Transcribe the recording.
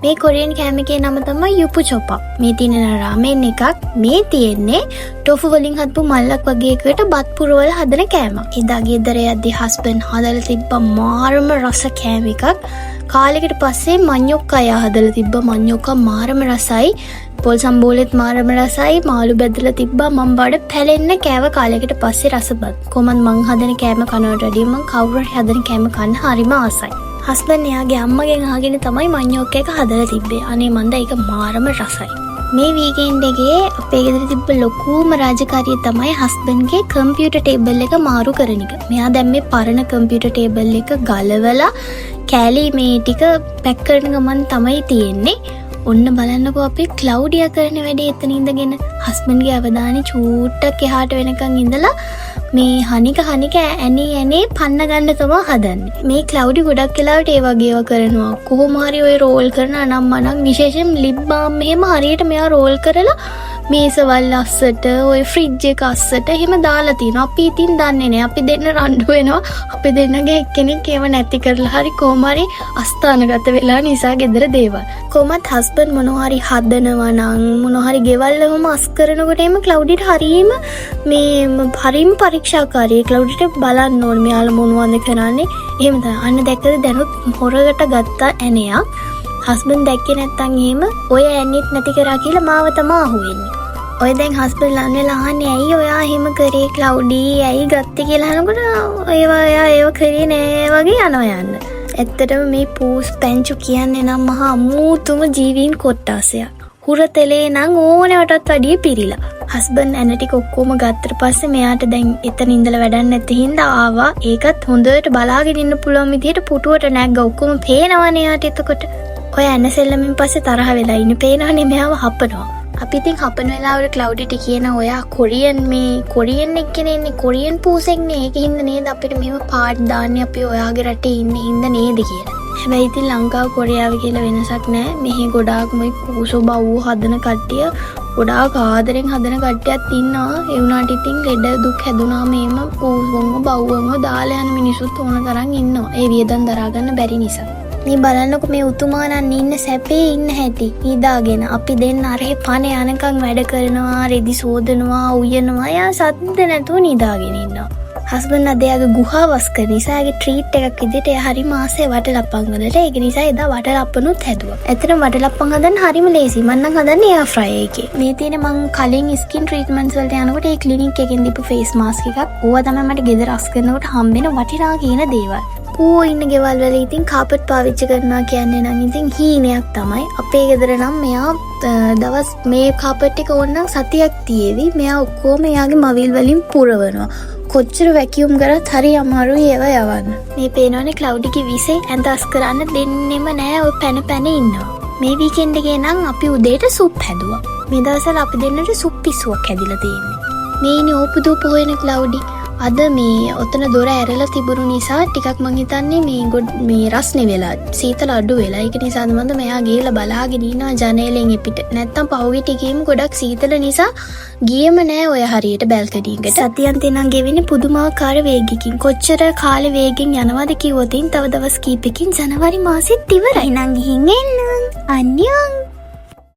මේ කොරියන් කෑම එකේ නම තමයි යුපු චොපා. මේ තියෙන රාමෙන් එකක්. මේ තියෙන්නේ ටොෆු වලින් හදපු මල්ලක් වගේ එකකට බත් පුරවල හදන කෑමක්. එදා ගෙදර යද්දි හස්බන්ඩ් හදලා තිබ්බ මාරම රස කෑම එකක්. කාලෙකට පස්සේ මඤ්ඤොක්කා යා හදලා තිබ්බ මඤ්ඤොක්කා මාරම රසයි. පොල් සම්බෝලෙත් මාරම රසයි. මාළු බෙදලා තිබ්බා. මම බඩ පැලෙන්න කෑව කාලෙකට පස්සේ රසබත්. කොහොමද මං හදන කෑම කනවට වැඩිය මං කවුරු හරි හදන කෑම කන්න හරිම ආසයි. හස්බන්ඩ් එයාගේ අම්මගෙන් අහගෙන තමයි මඤ්ඤොක්ක එක හදලා තිබ්බේ. අනේ මන්ද ඒක මාරම රසයි. මේ වීකෙන්ඩ් එකේ අපේ ගෙදර තිබ්බ ලොකුම රාජකාරිය තමයි හස්බන්ඩ්ගේ කම්පියුටර් ටේබල් එක මාරු කරන එක. මෙයා දැන් මේ පරණ කම්පියුටර් ටේබල් එක ගලවලා කෑලි මේ ටික පැක් කරන ගමන් තමයි තියෙන්නේ. ඔන්න බලන්නකෝ අපේ ක්ලවුඩියා කරන වැඩේ එතන ඉඳගෙන හස්බන්ඩ්ගේ අවධානය චූට්ටක් එහාට වෙනකන් ඉඳලා මේ හනික ඇනේ පන්න ගන්න තමයි හදන්නේ. මේ ක්ලවුඩි ගොඩක් වෙලාවට ඒ වගේ ඒවා කරනවා. කොහොම හරි ඔය රෝල් කරන අනම්මනම් විශේෂයෙන් ලිප් බාම් මෙහෙම හරියට මෙයා රෝල් කරලා මේසවල් අස්සට ඔය ෆ්‍රිජ් එක අස්සට එහෙම දාලා තිනවා. අපි ඉතින් දන්නේ නැහැ. අපි දෙන්න රණ්ඩු වෙනවා. අපි දෙන්නගේ එක්කෙනෙක් ඒව නැති කරලා හරි කොහොම හරි අස්ථානගත වෙලා නිසා ගෙදර දේවල්. කොහොමත් හස්බන්ඩ් මොනවා හරි හදනවා නම් මොනවා හරි ගෙවල් වලම අස් කරනකොට එම ක්ලවුඩිට හරීම හරීම පරීක්ෂාකාරී. ක්ලවුඩිට බලන්න ඕනේ මෙයාලා මොනවද කරන්නේ. එහෙම තමයි. අන්න දැක්කද දැනුත් හොරකට ගත්ත ඇණයක්. හස්බන්ඩ් දැක්කේ නැත්තම් එහෙම ඔය ඇන්නෙත් නැති කරා කියලා මාව තමයි අහුවෙන්නේ. ඔය දැන් හස්බන්ඩ් ලන් වෙලා අහන්නේ ඇයි ඔයා එහෙම කරේ ක්ලවුඩි ඇයි ගත්තේ කියලා අහනකොට ඔයා ඒව කරේ නෑ වගේ යනවා යන්න. ඇත්තටම මේ පූස් පැංචු කියන්නේ නම් මහා අමුතුම ජීවීන් කොට්ටාසයක්. හුරතලේ නම් ඕනෑවටත් වැඩිය පිරිලා. හස්බන්ඩ් ඇන ටික ඔක්කොම ගත්තට පස්සේ මෙයාට දැන් එතන ඉඳලා වැඩක් නැති හින්දා ආවා. ඒකත් හොඳට බලාගෙන ඉන්න පුළුවන් විදියට පුටුවට නැග්ග ඔක්කොම පේනවනේ යාට එතකොට. ඔය ඇන සෙල්ලමින් පස්සේ තරහ වෙලා ඉන්නේ පේනවනේ මෙයාව හපනවා. අපි ඉතින් හපන වෙලාවට ක්ලවුඩිට කියන ඔයා කොරියන් එක්කනේ ඉන්නේ කොරියන් පූසෙක්නේ. ඒක හින්දා නේද අපිට මෙහෙම පාට් දාන්නේ අපි ඔයාගේ රටේ ඉන්නේ හින්දා නේද කියලා. හැබැයි ඉතින් ලංකාව කොරියාව කියලා වෙනසක් නැහැ. මෙහි ගොඩාක් මේ පූසෝ බව්ව හදන කට්ටිය ගොඩාක් ආදරෙන් හදන කට්ටියක් ඉන්නවා. ඒ වුණාට ඉතින් ලෙඩ දුක් හැදුනාම එහෙම පූසොන්ව බව්වන්ව දාලා යන මිනිස්සුත් ඕන තරම් ඉන්නවා. ඒ වියදම් දරා ගන්න බැරි නිසා. මේ බලන්නකො මේ උතුමාණන් ඉන්න සැපේ ඉන්න හැටි නිදාගෙන අපි දෙන්න අරහේ පණ යනකම් වැඩ කරනවා රෙදි සෝදනවා උයනවා යා සද්ද නැතුව නිදාගෙන ඉන්නවා. හස්බන්ඩ් අද යාගේ ගුහාවස් කරන නිසා යාගේ ට්‍රීට් එකක් විදිහට එයා හරි මාසේ වටලප්පන් වලට ඒක නිසා එදා වටලප්පනුත් හැදුවා. ඇත්තටම වටලප්පන් හදන්න හරිම ලේසි. මම නම් හදන්නේ එයා ෆ්‍රයි එකේ. මේ තියෙන මං කලින් ස්කින් ට්‍රීට්මන්ට්ස් වලට යනකොට ඒ ක්ලිනික් එකෙන් දීපු ෆේස් මාස්ක් එකක්. ඕවා තමයි මට ගෙදර අස් කරනකොට හම්බෙන වටිනා කියන දේවල්. ඌ ඉන්න ගෙවල් වල ඉතින් කාපට් පාවිච්චි කරනවා කියන්නේ නම් ඉතින් හීනයක් තමයි. අපේ ගෙදර නම් මෙයා දවස් මේ කාපට් එක ඕනනම් සතියක් තියේවි. මෙයා ඔක්කොම එයාගේ මවිල් වලින් පුරවනවා. කොච්චර වැකියුම් කරත් හරි අමාරුයි ඒවා යවන්න. මේ පේනවනේ ක්ලවුඩිගේ විසේ ඇඳ අස් කරන්න දෙන්නෙම නෑ. ඔය පැන ඉන්නවා. මේ වීකෙන්ඩ් එකේ නම් අපි උදේට සුප් හැදුවා. මේ දවස්වල අපි දෙන්නට සුප් පිස්සුවක් හැදිලා තියෙන්නේ. මේ ඉන්නේ ඕපුදූප හොයන ක්ලවුඩි. අද මේ ඔතන දොර ඇරලා තිබුණු නිසා ටිකක් මං හිතන්නේ මේ රස්නේ වෙලා සීතල අඩු වෙලා. ඒක නිසාද මන්ද මෙයා ගිහලා බලාගෙන ඉන්නවා ජනේලෙන් එපිට. නැත්තම් පහුගිය ටිකේම ගොඩක් සීතල නිසා ගියම නෑ ඔය හරියට බැල්කනි එකට. සතියන්තේ නම් ගෙවෙන්නේ පුදුමාකාර වේගකින්. කොච්චර කාලේ වේගෙන් යනවද කිව්වොත් තව දවස් කීපකින් ජනවාරි මාසෙත් ඉවරයි. නම් ගිහින් එන්න. අන්‍යං